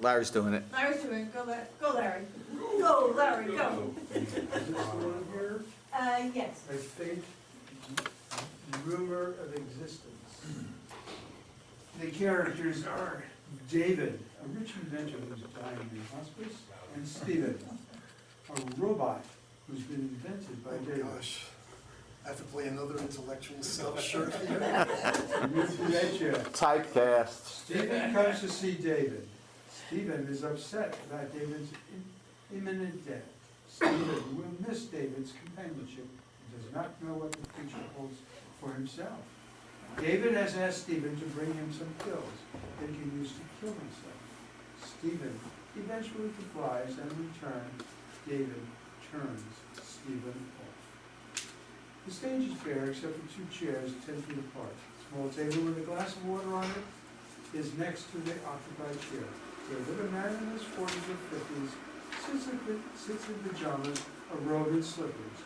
Larry's doing it. Larry's doing it. Go, go Larry. Go, Larry, go. Is this one here? Yes. I think rumor of existence. The characters are David, a rich inventor who's dying in hospice, and Stephen, a robot who's been invented by David. Gosh, I have to play another intellectual self-shirt here. You betcha. Typecast. Stephen comes to see David. Stephen is upset about David's imminent death. Stephen will miss David's companionship and does not know what the future holds for himself. David has asked Stephen to bring him some pills that he can use to kill himself. Stephen eventually complies, and in return, David turns Stephen off. The stage is bare except for two chairs 10 feet apart. A small table with a glass of water on it is next to the occupied chair. David, a man in his 40s or 50s, sits in pajamas, a robe, and slippers.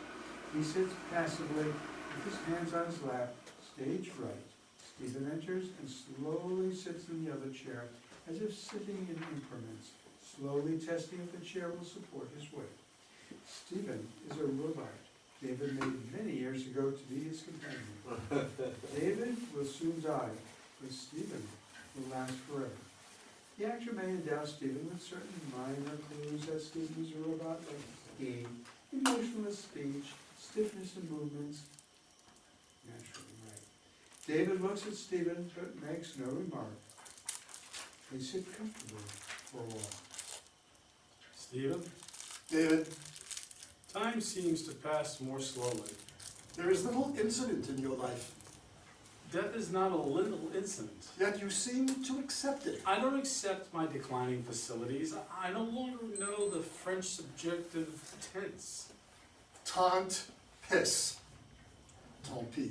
He sits passively with his hands on his lap, stage right. Stephen enters and slowly sits in the other chair, as if sitting in increments, slowly testing if the chair will support his weight. Stephen is a robot David made many years ago to be his companion. David will soon die, but Stephen will last forever. The actor may endow Stephen with certain minor clues that Stephen is a robot, like game, emotionless speech, stiffness in movements. Naturally, right. David looks at Stephen but makes no remark. They sit comfortably for a while. Stephen, David, time seems to pass more slowly. there is little incident in your life, Death is not a little incident. yet you seem to accept it. I don't accept my declining facilities. I no longer know the French subjunctive tense. Tant pis. Tant pis.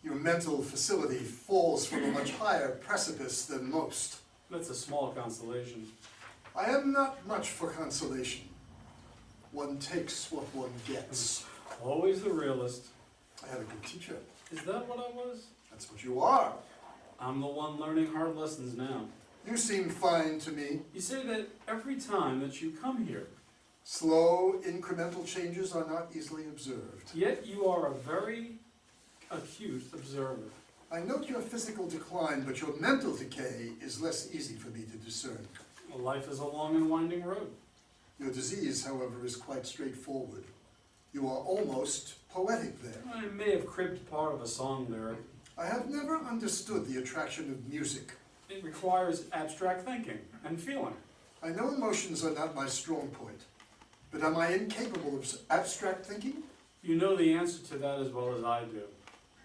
Your mental facility falls from a much higher precipice than most. That's a small consolation. I am not much for consolation. One takes what one gets. Always the realist. I had a good teacher. Is that what I was? That's what you are. I'm the one learning hard lessons now. You seem fine to me. You say that every time that you come here, Slow, incremental changes are not easily observed. yet you are a very acute observer. I note your physical decline, but your mental decay is less easy for me to discern. Well, life is a long and winding road. Your disease, however, is quite straightforward. You are almost poetic there. I may have cribbed part of a song lyric. I have never understood the attraction of music. It requires abstract thinking and feeling. I know emotions are not my strong point, but am I incapable of abstract thinking? You know the answer to that as well as I do.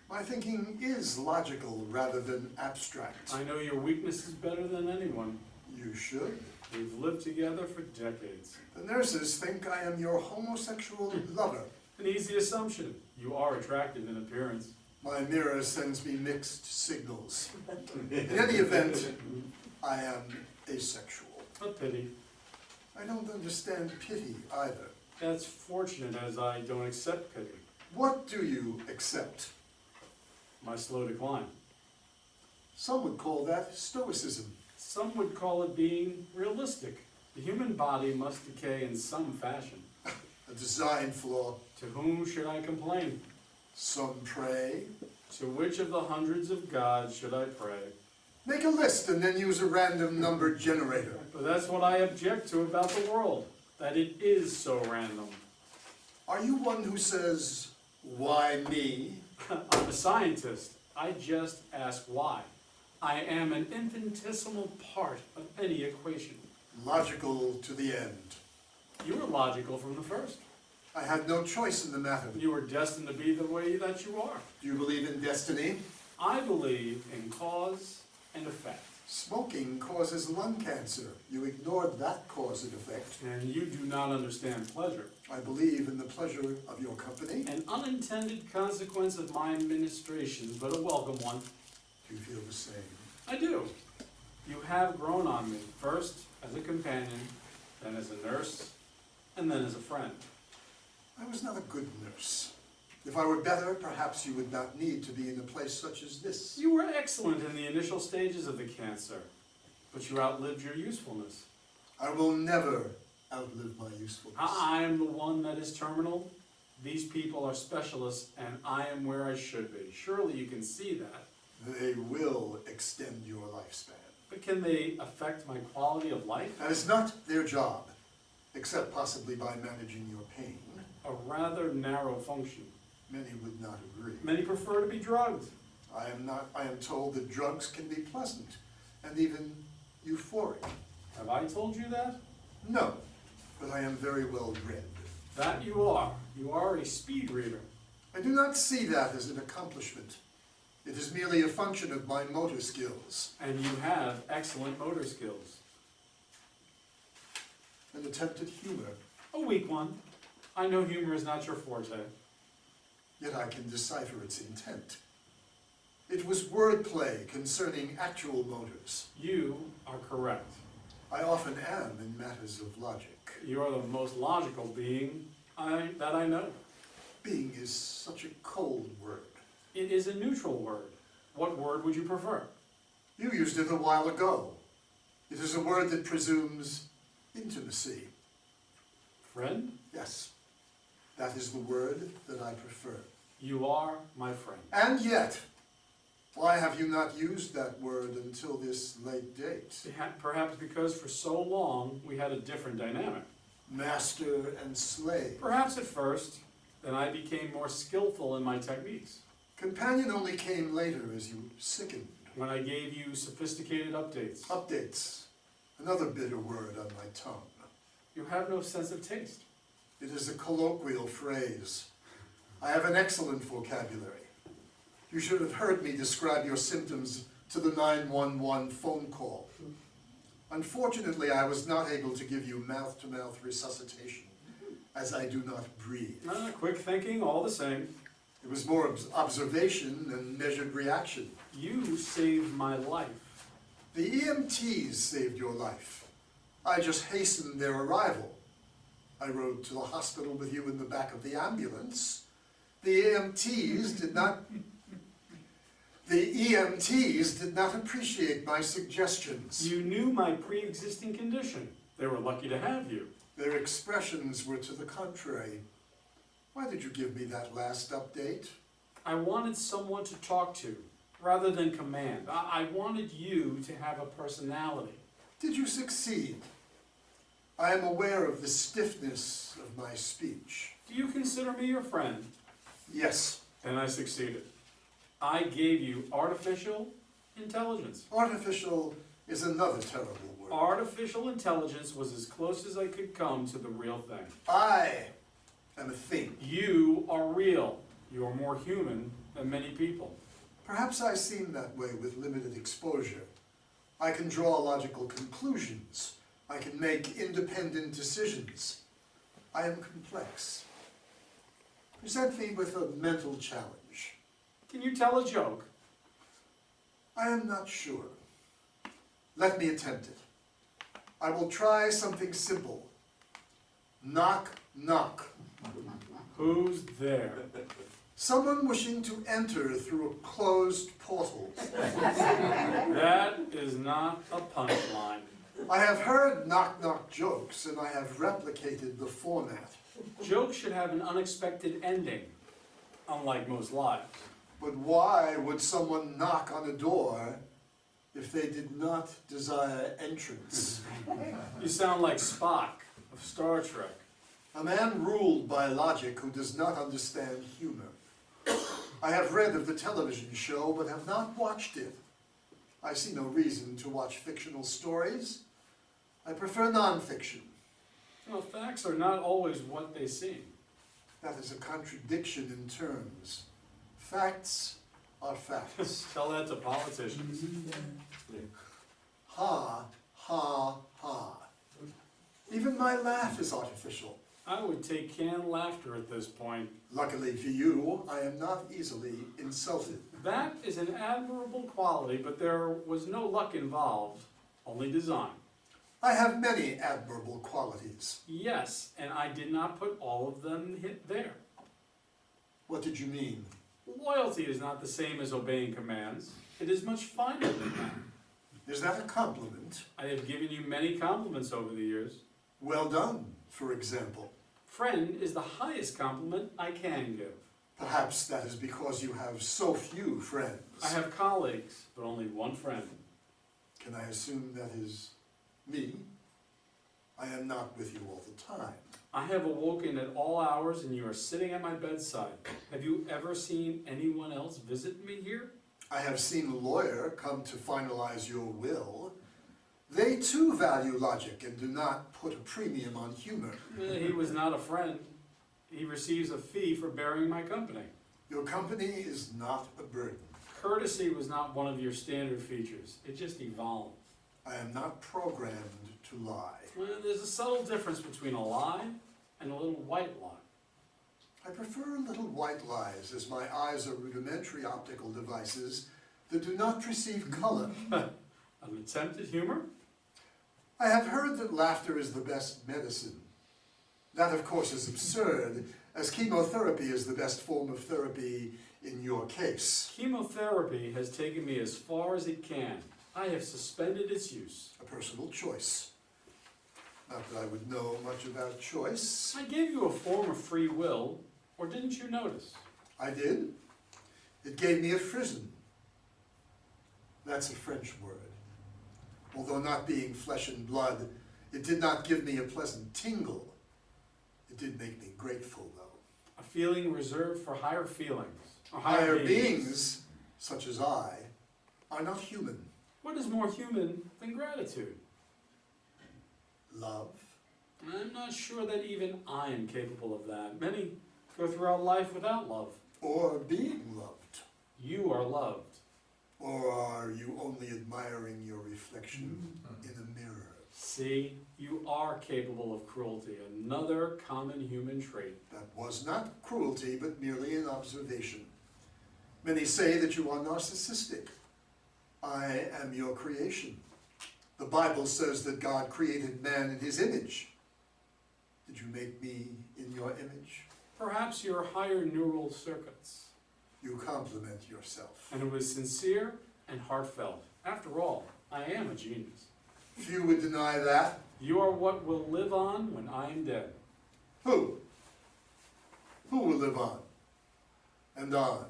My thinking is logical rather than abstract. I know your weakness is better than anyone. You should. We've lived together for decades. The nurses think I am your homosexual lover. An easy assumption. You are attractive in appearance. My mirror sends me mixed signals. In any event, I am asexual. A pity. I don't understand pity either. That's fortunate, as I don't accept pity. What do you accept? My slow decline. Some would call that stoicism. Some would call it being realistic. The human body must decay in some fashion. A design flaw. To whom should I complain? Some pray. To which of the hundreds of gods should I pray? Make a list and then use a random number generator. But that's what I object to about the world, that it is so random. Are you one who says, why me? I'm a scientist. I just ask why. I am an infinitesimal part of any equation. Logical to the end. You were logical from the first. I had no choice in the matter. You were destined to be the way that you are. Do you believe in destiny? I believe in cause and effect. Smoking causes lung cancer. You ignored that cause and effect. And you do not understand pleasure. I believe in the pleasure of your company. An unintended consequence of my administration, but a welcome one. Do you feel the same? I do. You have grown on me, first as a companion, then as a nurse, and then as a friend. I was not a good nurse. If I were better, perhaps you would not need to be in a place such as this. You were excellent in the initial stages of the cancer. but you outlived your usefulness. I will never outlive my usefulness. I am the one that is terminal. These people are specialists, and I am where I should be. Surely you can see that. They will extend your lifespan. But can they affect my quality of life? That is not their job, except possibly by managing your pain. A rather narrow function. Many would not agree. Many prefer to be drugged. I am told that drugs can be pleasant and even euphoric. Have I told you that? No, but I am very well read. That you are. You are a speed reader. I do not see that as an accomplishment. It is merely a function of my motor skills. And you have excellent motor skills. An attempt at humor, A weak one. I know humor is not your forte. yet I can decipher its intent. It was wordplay concerning actual motors. You are correct. I often am in matters of logic. You are the most logical being that I know. Being is such a cold word. It is a neutral word. What word would you prefer? You used it a while ago. It is a word that presumes intimacy. Friend? Yes, that is the word that I prefer. You are my friend. And yet, why have you not used that word until this late date? Perhaps because for so long we had a different dynamic. Master and slave. Perhaps at first, then I became more skillful in my techniques. Companion only came later as you sickened. When I gave you sophisticated updates. Updates, another bitter word on my tongue. You have no sense of taste. It is a colloquial phrase. I have an excellent vocabulary. You should have heard me describe your symptoms to the 911 phone call. Unfortunately, I was not able to give you mouth-to-mouth resuscitation, as I do not breathe. Quick thinking, all the same. It was more observation than measured reaction. You saved my life. The EMTs saved your life. I just hastened their arrival. I rode to the hospital with you in the back of the ambulance. The EMTs did not appreciate my suggestions. You knew my pre-existing condition. They were lucky to have you. Their expressions were to the contrary. Why did you give me that last update? I wanted someone to talk to, rather than command. I wanted you to have a personality. Did you succeed? I am aware of the stiffness of my speech. Do you consider me your friend? Yes. And I succeeded. I gave you artificial intelligence. Artificial is another terrible word. Artificial intelligence was as close as I could come to the real thing. I am a thing. You are real. You are more human than many people. Perhaps I seem that way with limited exposure. I can draw logical conclusions. I can make independent decisions. I am complex. Present me with a mental challenge. Can you tell a joke? I am not sure. Let me attempt it. I will try something simple. Knock, knock. Who's there? Someone wishing to enter through a closed portal. That is not a punchline. I have heard knock-knock jokes, and I have replicated the format. Jokes should have an unexpected ending, unlike most lives. But why would someone knock on a door if they did not desire entrance? You sound like Spock of Star Trek. A man ruled by logic who does not understand humor. I have read of the television show, but have not watched it. I see no reason to watch fictional stories. I prefer non-fiction. Well, facts are not always what they seem. That is a contradiction in terms. Facts are facts. Tell that to politicians. Ha, ha, ha. Even my laugh is artificial. I would take canned laughter at this point. Luckily for you, I am not easily insulted. That is an admirable quality, but there was no luck involved, only design. I have many admirable qualities. Yes, and I did not put all of them there. What did you mean? Loyalty is not the same as obeying commands. It is much finer than that. Is that a compliment? I have given you many compliments over the years. Well done, for example. Friend is the highest compliment I can give. Perhaps that is because you have so few friends. I have colleagues, but only one friend. Can I assume that is me? I am not with you all the time. I have awoken at all hours and you are sitting at my bedside. Have you ever seen anyone else visit me here? I have seen a lawyer come to finalize your will. They too value logic and do not put a premium on humor. He was not a friend. He receives a fee for bearing my company. Your company is not a burden. Courtesy was not one of your standard features. It just evolved. I am not programmed to lie. There's a subtle difference between a lie and a little white lie. I prefer little white lies, as my eyes are rudimentary optical devices that do not perceive color. An attempt at humor? I have heard that laughter is the best medicine. That, of course, is absurd, as chemotherapy is the best form of therapy in your case. Chemotherapy has taken me as far as it can. I have suspended its use. A personal choice. Not that I would know much about choice. I gave you a form of free will, or didn't you notice? I did. It gave me a frisson. That's a French word. Although not being flesh and blood, it did not give me a pleasant tingle. It did make me grateful, though. A feeling reserved for higher feelings, or Higher beings, such as I, are not human. What is more human than gratitude? Love? I'm not sure that even I am capable of that. Many go throughout life without love. Or being loved? You are loved. Or are you only admiring your reflection in a mirror? See, you are capable of cruelty, another common human trait. That was not cruelty, but merely an observation. Many say that you are narcissistic. I am your creation. The Bible says that God created man in his image. Did you make me in your image? Perhaps your higher neural circuits. You compliment yourself. And it was sincere and heartfelt. After all, I am a genius. Few would deny that. You are what will live on when I am dead. Who? Who will live on? And on.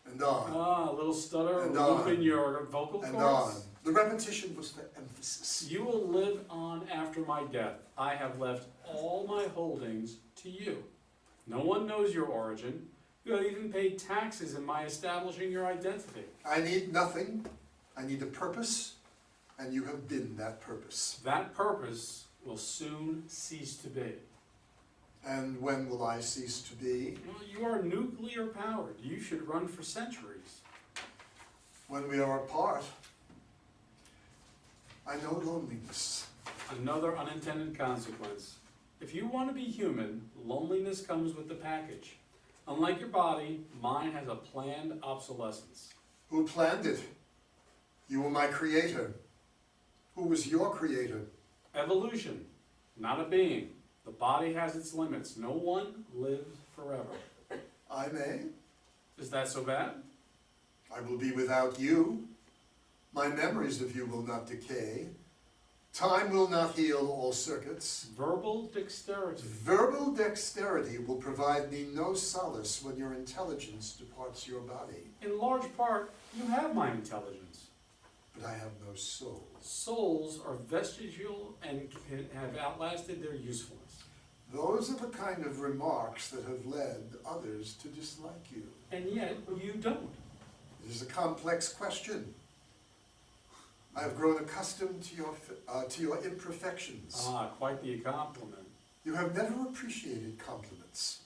And on. Ah, a little stutter, And a loop on. in your vocal And cords. on. The repetition was for emphasis. You will live on after my death. I have left all my holdings to you. No one knows your origin. You have even paid taxes in my establishing your identity. I need nothing. I need a purpose, and you have been that purpose. That purpose will soon cease to be. And when will I cease to be? Well, you are nuclear powered. You should run for centuries. When we are apart. I know loneliness. Another unintended consequence. If you want to be human, loneliness comes with the package. Unlike your body, mine has a planned obsolescence. Who planned it? You were my creator. Who was your creator? Evolution, not a being. The body has its limits. No one lives forever. I may. Is that so bad? I will be without you. My memories of you will not decay. Time will not heal all circuits. Verbal dexterity. Verbal dexterity will provide me no solace when your intelligence departs your body. In large part, you have my intelligence. But I have no soul. Souls are vestigial and have outlasted their usefulness. Those are the kind of remarks that have led others to dislike you. And yet, you don't. It is a complex question. I have grown accustomed to your imperfections. Ah, quite the compliment. You have never appreciated compliments.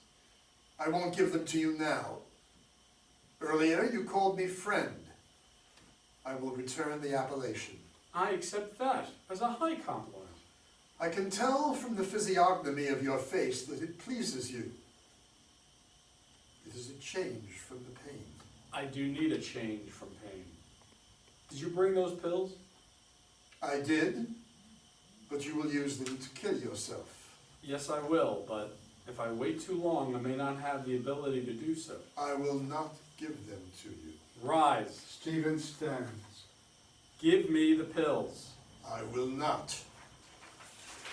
I won't give them to you now. Earlier, you called me friend. I will return the appellation. I accept that as a high compliment. I can tell from the physiognomy of your face that it pleases you. It is a change from the pain. I do need a change from pain. Did you bring those pills? I did, but you will use them to kill yourself. Yes, I will, but if I wait too long, I may not have the ability to do so. I will not give them to you. Rise. Stephen stands. Give me the pills. I will not.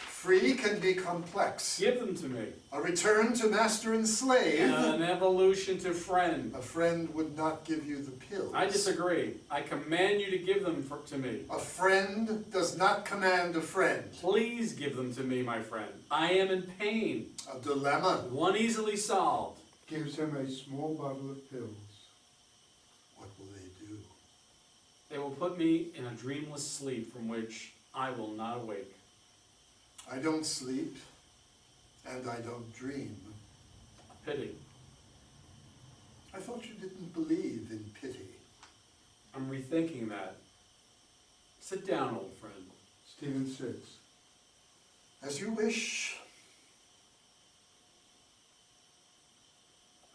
Free can be complex. Give them to me. A return to master and slave. An evolution to friend. A friend would not give you the pills. I disagree. I command you to give them to me. A friend does not command a friend. Please give them to me, my friend. I am in pain. A dilemma. One easily solved. Gives him a small bottle of pills. What will they do? They will put me in a dreamless sleep from which I will not awake. I don't sleep, and I don't dream. Pity. I thought you didn't believe in pity. I'm rethinking that. Sit down, old friend. Stephen sits. As you wish.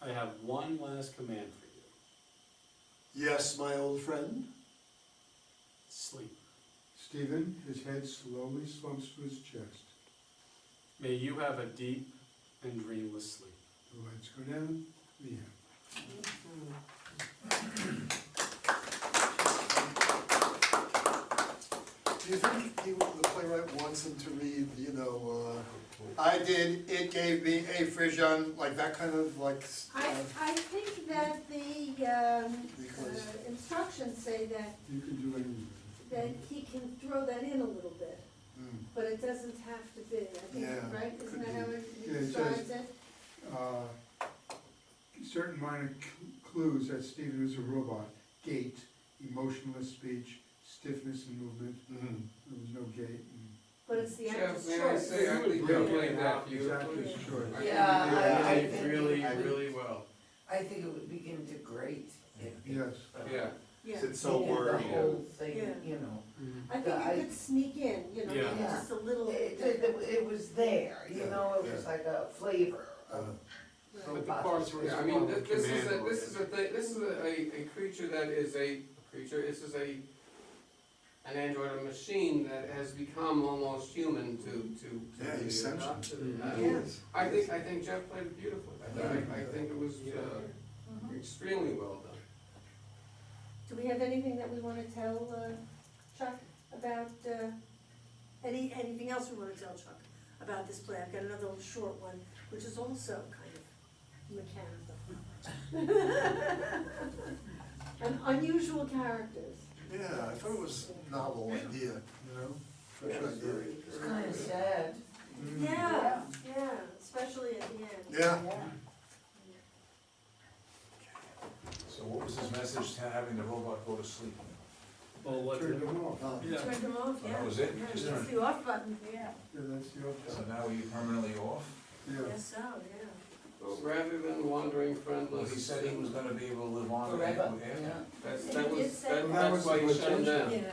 I have one last command for you. Yes, my old friend. Sleep. Stephen, his head slowly slumps to his chest. May you have a deep and dreamless sleep. The lights go down. The end. Do you think the playwright wants him to read, I did, it gave me a frisson, like that kind of I think that the because instructions say that, You can do anything. that he can throw that in a little bit, but it doesn't have to be, I think, Yeah, right? Isn't could that be. how it Yeah, it describes says- it? Certain minor clues that Stephen is a robot. Gait, emotionless speech, stiffness in movement. There was no gait. But it's the actor's Jeff, may I choice. say, I think you played that Exactly, beautifully. sure. I Yeah, think I you did think really, it would- really well. I think it would begin to grate if. Yes. Yeah. Yeah, It's so The wordy. whole thing, Yeah. you know. I think it could sneak in, Yeah. maybe just a little. It was there, you Yeah, know, it was yeah. like a flavor. But the parts were Yeah, I mean, small, this is command a, this is a oriented. thing, this is a creature that is a creature, this is an android, a machine that has become almost human to Yeah, he's the, sentient. to the- Yeah. I think Jeff played it beautifully. I think it was extremely well done. Do we have anything that we wanna tell Chuck about, anything else we wanna tell Chuck about this play? I've got another little short one, which is also kind of mechanical. And unusual characters. Yeah, I thought it was a novel idea, fresh idea. It's kind of sad. Yeah, especially at the end. Yeah. So what was his message, having the robot go to sleep? Well, what Turned them off. Yeah. Turned them off, So yeah. that was it? Yeah, Just that's turned- the off button, yeah. Yeah, that's the So option. now are you permanently off? Yeah. Yes, so, yeah. So rather than wandering Well, friendless. he said he was gonna be able to live on Forever, after. yeah. That He was, did say that- that. that's why he shut him down. Yeah.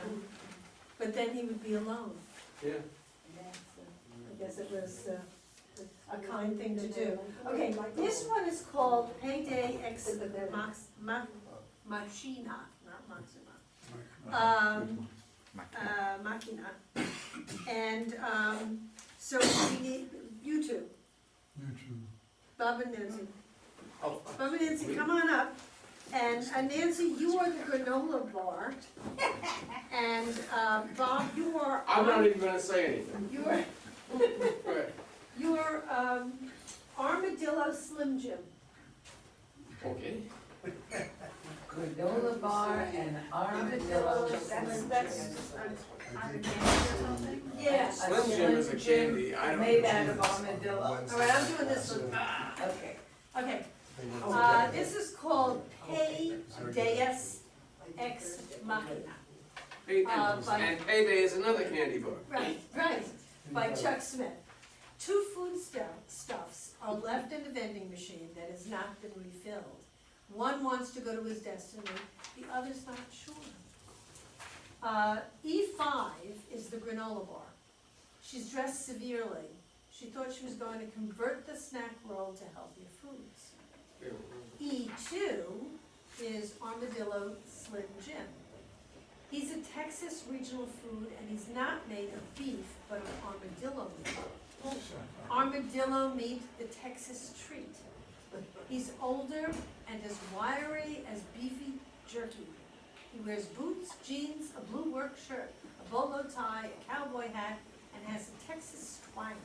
But then he would be alone. Yeah. I guess it was a kind thing to do. Okay, this one is called PayDayus Machina, not Machina. Machina. And, so we need, you two, Bob and Nancy. Oh, Bob and Nancy, come on up. And Nancy, you are the granola bar. And, Bob, you are. I'm not even gonna say anything. You are, Go ahead. you are, Armadillo Slim Jim. Okay. Granola bar and armadillo. Yes. Slim Jim is a candy, I don't. Made out of armadillo. All right, I'm doing this one. Okay. Okay, this is called PayDayus Ex Machina. And Payday is another candy bar. Right, by Chuck Smith. Two foodstuffs are left in the vending machine that has not been refilled. One wants to go to his destiny, the other's not sure. E5 is the granola bar. She's dressed severely. She thought she was going to convert the snack world to healthier foods. E2 is Armadillo Slim Jim. He's a Texas regional food and he's not made of beef, but of armadillo meat. Armadillo meat, the Texas treat. He's older and as wiry as beefy jerky. He wears boots, jeans, a blue work shirt, a bolo tie, a cowboy hat, and has a Texas twang.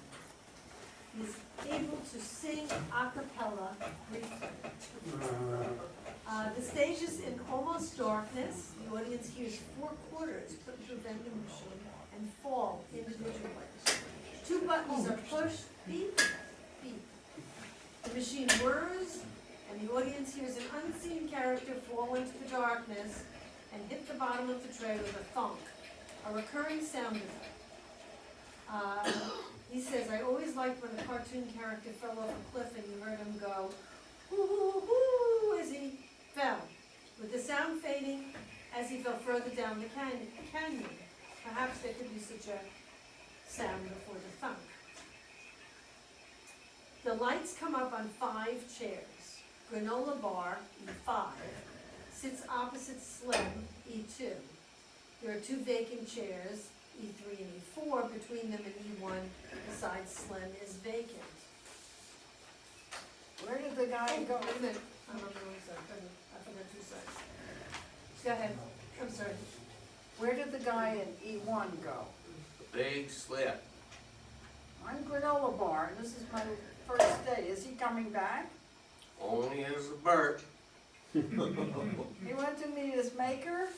He is able to sing a cappella briefly. The stage is in almost darkness. The audience hears 4 quarters put into a vending machine and fall individually. 2 buttons are pushed, beep, beep. The machine whirs, and the audience hears an unseen character fall into the darkness and hit the bottom of the tray with a thunk, a recurring sound effect. He says, I always liked when a cartoon character fell off a cliff and you heard him go, hoo hoo hoo, as he fell, with the sound fading as he fell further down the canyon. Perhaps there could be such a sound before the thunk. The lights come up on 5 chairs. Granola bar, E5, sits opposite Slim, E2. There are 2 vacant chairs, E3 and E4, between them and E1, besides Slim, is vacant. Where did the guy go? Wait a minute, I don't know exactly, I forgot 2 sides. Go ahead, I'm sorry. Where did the guy in E1 go? Big slip. I'm Granola Bar, and this is my first day. Is he coming back? Only as a bird. He went to meet his maker?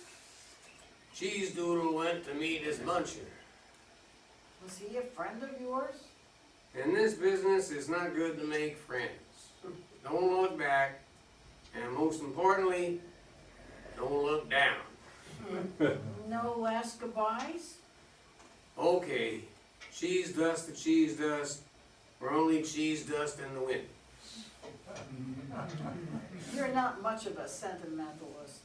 Cheese Doodle went to meet his muncher. Was he a friend of yours? In this business, it's not good to make friends. Don't look back, and most importantly, don't look down. No last goodbyes? Okay, cheese dust to cheese dust. We're only cheese dust in the wind. You're not much of a sentimentalist.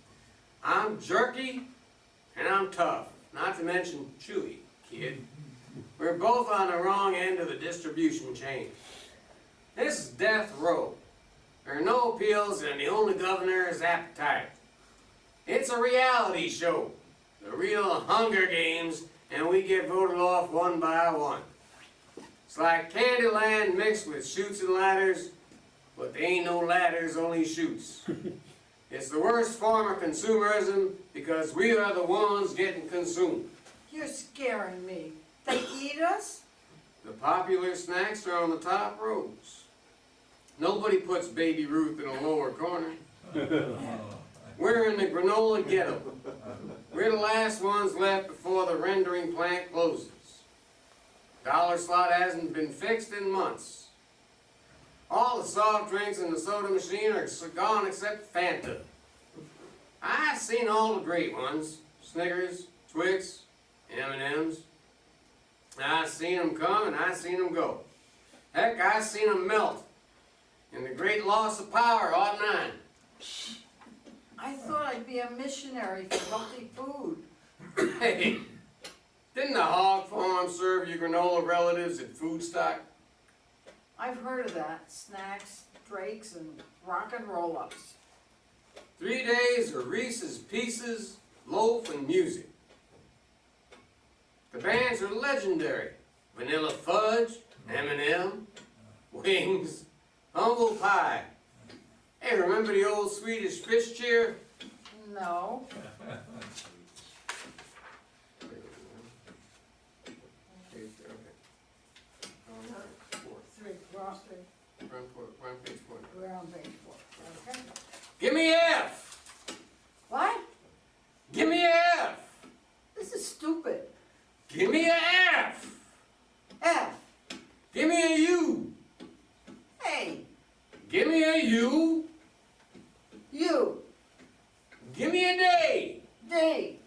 I'm jerky, and I'm tough, not to mention chewy, kid. We're both on the wrong end of the distribution chain. This is death row. There are no appeals, and the only governor is appetite. It's a reality show, the real Hunger Games, and we get voted off one by one. It's like Candyland mixed with chutes and ladders, but there ain't no ladders, only chutes. It's the worst form of consumerism because we are the ones getting consumed. You're scaring me. They eat us? The popular snacks are on the top rows. Nobody puts Baby Ruth in a lower corner. We're in the granola ghetto. We're the last ones left before the rendering plant closes. Dollar slot hasn't been fixed in months. All the soft drinks in the soda machine are gone except Fanta. I've seen all the great ones. Snickers, Twix, M&Ms. I've seen them come and I've seen them go. Heck, I've seen them melt. In the great loss of power, '09. I thought I'd be a missionary for healthy food. Hey, didn't the hog farm serve you granola relatives at food stock? I've heard of that. Snacks, drakes, and rock and roll-ups. 3 days of Reese's Pieces, loaf, and music. The bands are legendary. Vanilla Fudge, M&M, Wings, Humble Pie. Hey, remember the old Swedish fish cheer? No. We're on page 4. We're on page 4. Okay. Give me F! What? Give me F! This is stupid. Give me a F! F. Give me a U! Hey. Give me a U! U. Give me a D! D.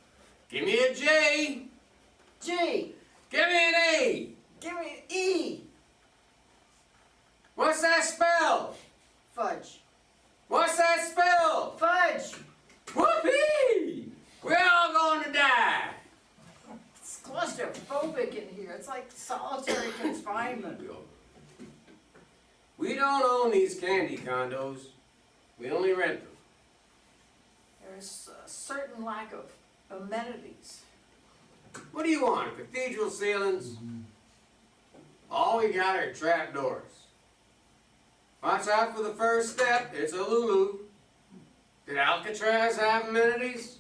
Give me a J! G. Give me an A! Give me E. What's that spell? Fudge. What's that spell? Fudge. Whoopee! We're all going to die! It's claustrophobic in here. It's like solitary confinement. We don't own these candy condos. We only rent them. There's a certain lack of amenities. What do you want? Cathedral ceilings? All we got are trapdoors. Watch out for the first step. It's a Lulu. Did Alcatraz have amenities?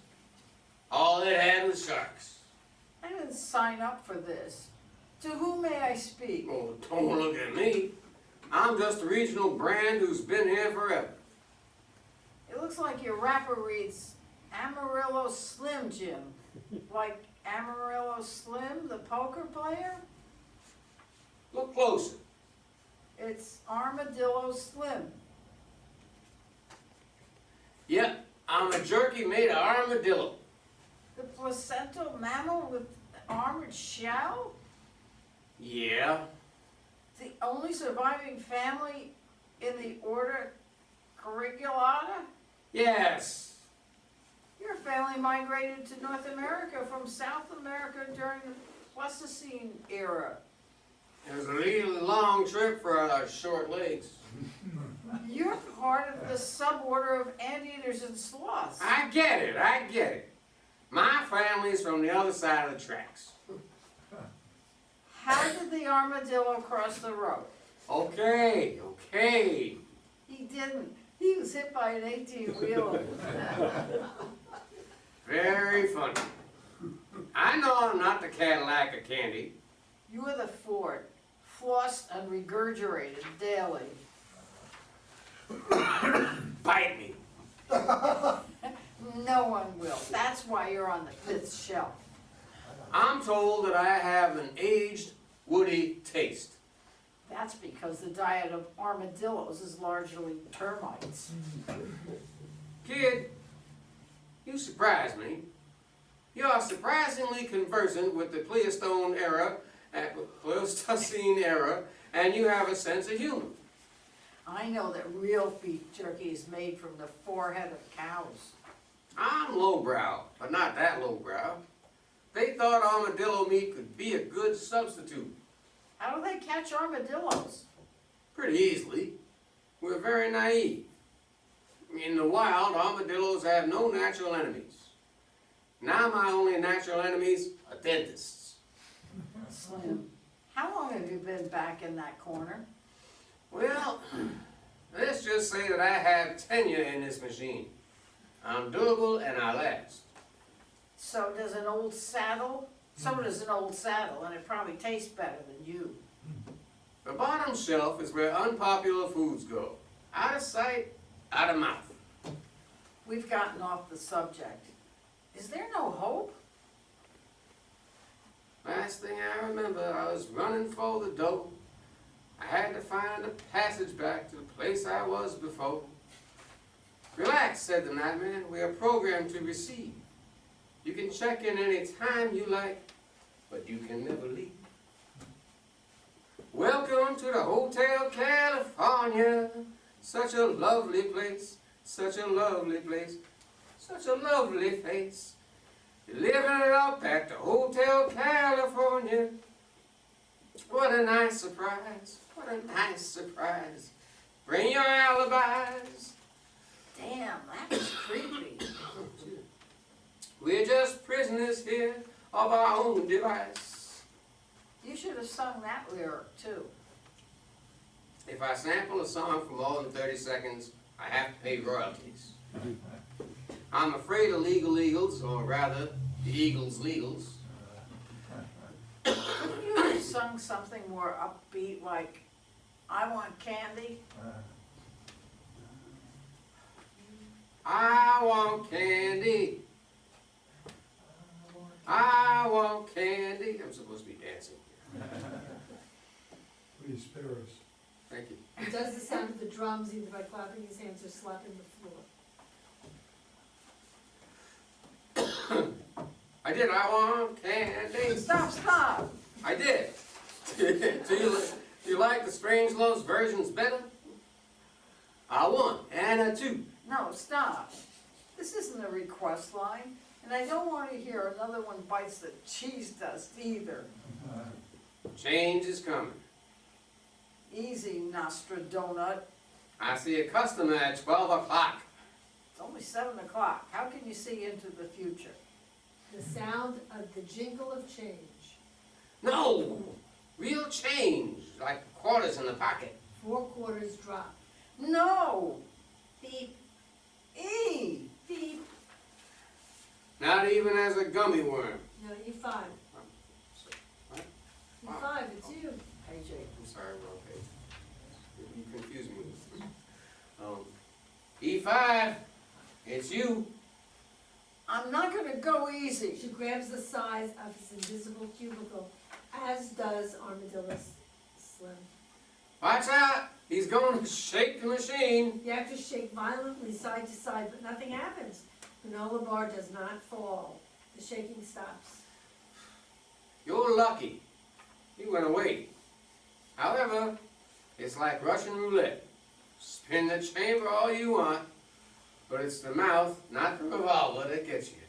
All it had was sharks. I didn't sign up for this. To whom may I speak? Oh, don't look at me. I'm just a regional brand who's been here forever. It looks like your wrapper reads Amarillo Slim Jim. Like Amarillo Slim, the poker player? Look closer. It's Armadillo Slim. Yep, I'm a jerky made of armadillo. The placental mammal with armored shell? Yeah, The only surviving family in the order Curriculata? yes. Your family migrated to North America from South America during the Pleistocene era. It was a really long trip for our short legs. You're part of the suborder of anteaters and sloths. I get it. My family's from the other side of the tracks. How did the armadillo cross the road? Okay. He didn't. He was hit by an 18-wheeler. Very funny. I know I'm not the Cadillac of candy. You were the Ford, flossed and regurgitated daily. Bite me. No one will. That's why you're on the 5th shelf. I'm told that I have an aged, woody taste. That's because the diet of armadillos is largely termites. Kid, you surprise me. You're surprisingly conversant with the Pleistocene era, and you have a sense of humor. I know that real beef jerky is made from the forehead of cows. I'm lowbrow, but not that lowbrow. They thought armadillo meat could be a good substitute. How do they catch armadillos? Pretty easily. We're very naive. In the wild, armadillos have no natural enemies. Now my only natural enemies are dentists. Slim, how long have you been back in that corner? Well, let's just say that I have tenure in this machine. I'm durable and I last. So does an old saddle? So does an old saddle, and it probably tastes better than you. The bottom shelf is where unpopular foods go. Out of sight, out of mouth. We've gotten off the subject. Is there no hope? Last thing I remember, I was running for the dough. I had to find a passage back to the place I was before. Relax, said the nightman. We are programmed to receive. You can check in any time you like, but you can never leave. Welcome to the Hotel California. Such a lovely place, such a lovely place, such a lovely face. You're living it up at the Hotel California. What a nice surprise, what a nice surprise. Bring your alibis. Damn, that was creepy. We're just prisoners here of our own device. You should have sung that lyric too. If I sample a song for more than 30 seconds, I have to pay royalties. I'm afraid of legal eagles, or rather, the eagles' legals. Couldn't you have sung something more upbeat like, I want candy? I want candy. I want candy. I'm supposed to be dancing. Please spare us. Thank you. He does the sound of the drums either by clapping his hands or slapping the floor. I did. I want candy. Stop! I did. Do you like the Strangelove's versions better? A one and a two. No, stop. This isn't a request line, and I don't want to hear another one bites the cheese dust either. Change is coming. Easy, Nostradonut. I see a customer at 12 o'clock. It's only 7 o'clock. How can you see into the future? The sound of the jingle of change. No! Real change, like quarters in the pocket. 4 quarters drop. No! Beep, E! beep. Not even as a gummy worm. No, E5. What? E5, it's you. AJ. I'm sorry, wrong page. You confused me. E5, it's you. I'm not gonna go easy. She grabs the sides of his invisible cubicle, as does Armadillo Slim. Watch out! He's going to shake the machine. The actors shake violently side to side, but nothing happens. Granola bar does not fall. The shaking stops. You're lucky. He went away. However, it's like Russian roulette. Spin the chamber all you want, but it's the mouth, not the revolver, that gets you.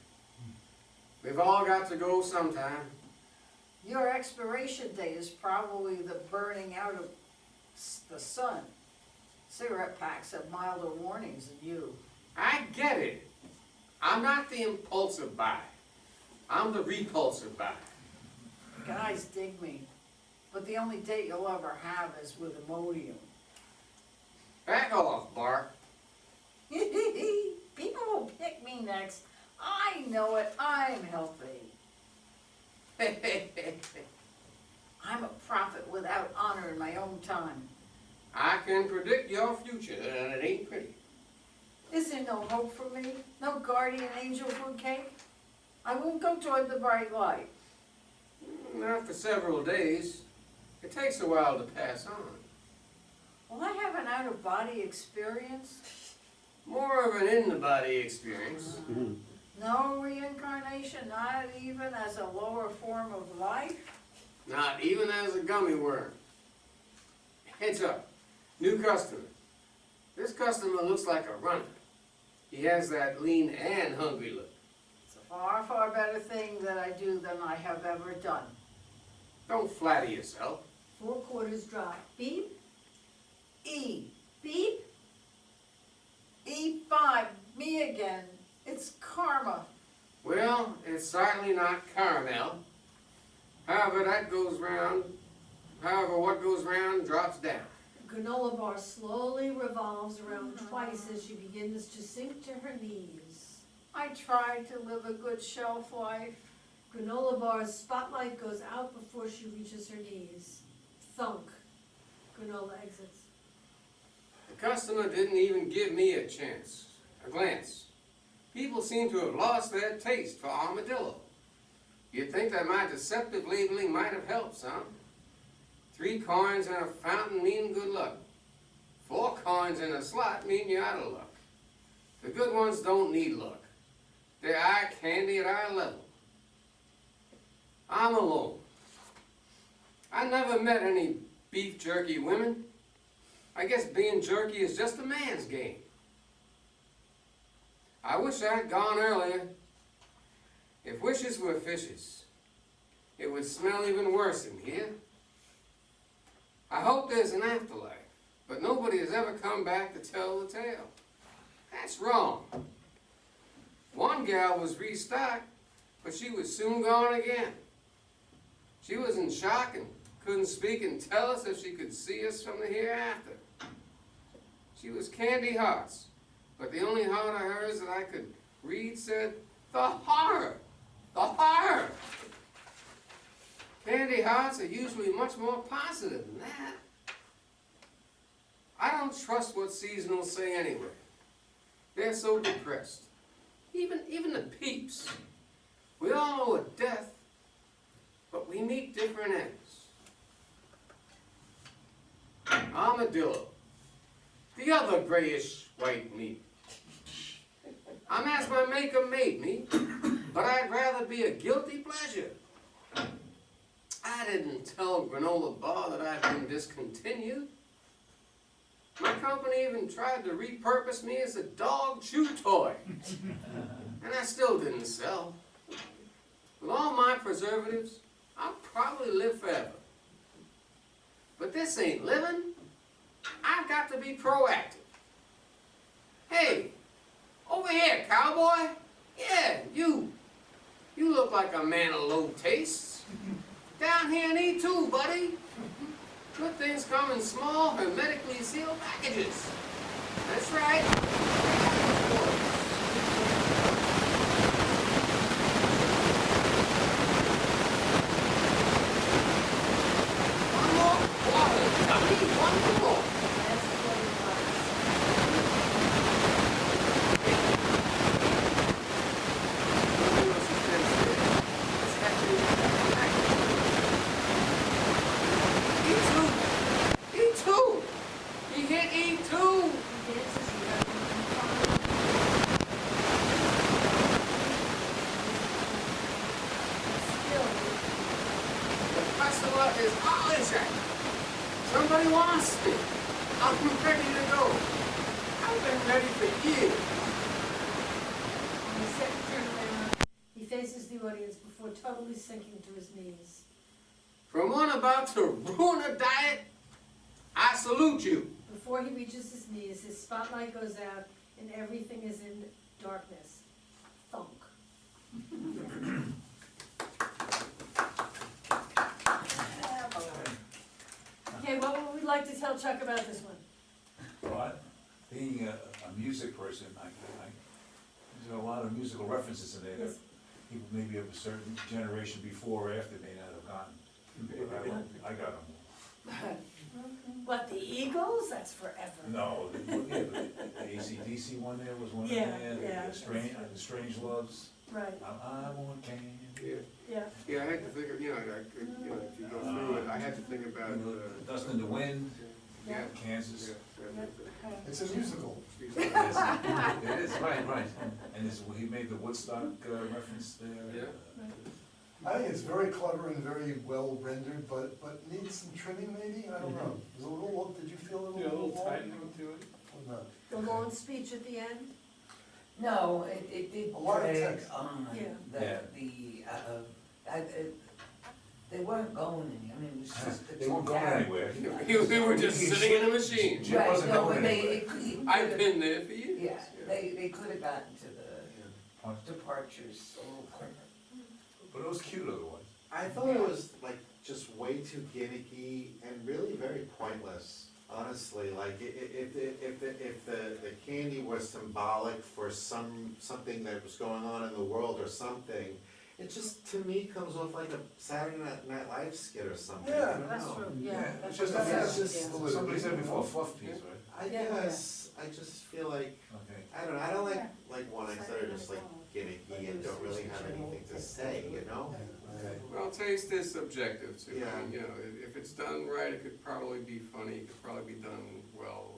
We've all got to go sometime. Your expiration date is probably the burning out of the sun. Cigarette packs have milder warnings than you. I get it. I'm not the impulsive buy. I'm the repulsive buy. Guys dig me, but the only date you'll ever have is with Imodium. Back off, Bart. People will pick me next. I know it. I'm healthy. I'm a prophet without honor in my own time. I can predict your future, and it ain't pretty. Is there no hope for me? No guardian angel fruitcake? I won't go toward the bright light. Not for several days. It takes a while to pass on. Will I have an out-of-body experience? More of an in-the-body experience. No reincarnation, not even as a lower form of life? Not even as a gummy worm. Heads up. New customer. This customer looks like a runner. He has that lean and hungry look. It's a far, far better thing that I do than I have ever done. Don't flatter yourself. 4 quarters drop. Beep, E. beep. E5, me again. It's karma. Well, it's certainly not caramel. However, what goes round drops down. Granola bar slowly revolves around twice as she begins to sink to her knees. I tried to live a good shelf life. Granola bar's spotlight goes out before she reaches her knees. Thunk. Granola exits. The customer didn't even give me a glance. People seem to have lost their taste for armadillo. You'd think that my deceptive labeling might have helped some. 3 coins in a fountain mean good luck. 4 coins in a slot mean you're out of luck. The good ones don't need luck. They're eye candy at eye level. I'm alone. I never met any beef jerky women. I guess being jerky is just a man's game. I wish I had gone earlier. If wishes were fishes, it would smell even worse in here. I hope there's an afterlife, but nobody has ever come back to tell the tale. That's wrong. One gal was restocked, but she was soon gone again. She was in shock and couldn't speak and tell us if she could see us from the hereafter. She was Candy Hearts, but the only heart of hers that I could read said, "The horror! The horror!" Candy Hearts are usually much more positive than that. I don't trust what seasonals say anyway. They're so depressed. Even the peeps. We all know a death, but we meet different ends. Armadillo. The other grayish white meat. I'm as my maker made me, but I'd rather be a guilty pleasure. I didn't tell Granola Bar that I'd been discontinued. My company even tried to repurpose me as a dog chew toy. And I still didn't sell. With all my preservatives, I'll probably live forever. But this ain't living. I've got to be proactive. Hey, over here, cowboy. Yeah, you. You look like a man of low tastes. Down here in E2, buddy. Good things come in small, hermetically sealed packages. That's right. is polish it. Somebody wants me. I'm ready to go. I've been ready for years. On the second turn around, he faces the audience before totally sinking to his knees. From one about to ruin a diet, I salute you. Before he reaches his knees, his spotlight goes out and everything is in darkness. Thunk. Okay, what would we like to tell Chuck about this one? Well, being a music person, there's a lot of musical references in there that Yes. people maybe of a certain generation before or after may not have gotten. But I got them. What, the Eagles? That's forever. No, the AC/DC one there was one of Yeah, them, yeah, the Strange Loves. Right, I want candy. Yeah, yeah. I had to think of, if you go through it, I had to think about, Dust in the Wind, yeah, Kansas. It's a musical. It is, right. And he made the Woodstock reference there. Yeah. I think it's very clever and very well rendered, but needs some trimming maybe, I don't know. Was it a little, did you feel a little long? tightening to it. Or not? The long speech at the end? No, it did A lot of drag text. on, Yeah. they weren't going any, I mean, it was just the They weren't going character. anywhere. We were just sitting in a machine. Jim Right, wasn't no, going but they, anywhere. it could- it I've could've- been there for years. Yeah, they could have gotten to the departures a little quicker. But it was cute otherwise. I thought it was like just way too gimmicky and really very pointless, honestly. Like if the candy was symbolic for something that was going on in the world or something, it just to me comes off like a Saturday Night Live skit or something. Yeah. I don't That's know. true, Yeah, yeah. it's That's just what a- it it's is, just- yeah. Somebody said before, a fluff piece, right? I Yeah. guess I just feel like Okay. I don't know. I don't like ones that are just like gimmicky and don't really have anything to say. You know. Okay. Well, taste is subjective too. Yeah. I mean, if it's done right, it could probably be funny, it could probably be done well,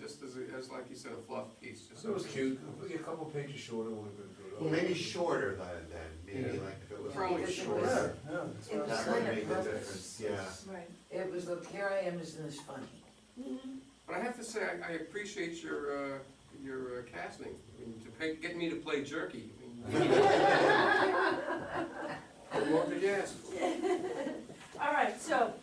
just as like you said, a fluff piece, just. So it was cute, a couple pages shorter would have been good. Well, maybe shorter than maybe Yeah. like if it was Probably really shorter. shorter. Yeah, that's It what was I That said. would kind of make a purpose. difference. Yeah. Right. It was, look, here I am, isn't this funny? But I have to say, I appreciate your casting, I mean, get me to play jerky. I mean, what could you ask for? All right, so,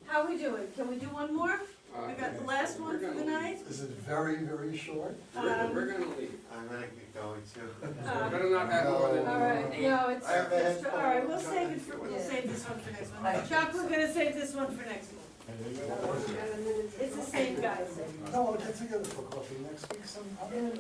how are we doing? Can we do one more? We got the last one for the night? Is it very, very short? We're gonna leave. I'm gonna get going too. Better not have more than. All right, no, it's, I have a all right, headphone. we'll save it for, we'll save this one for next one. Chuck, we're gonna save this one for next one. It's the same guys. No, I'll get together for coffee next week sometime.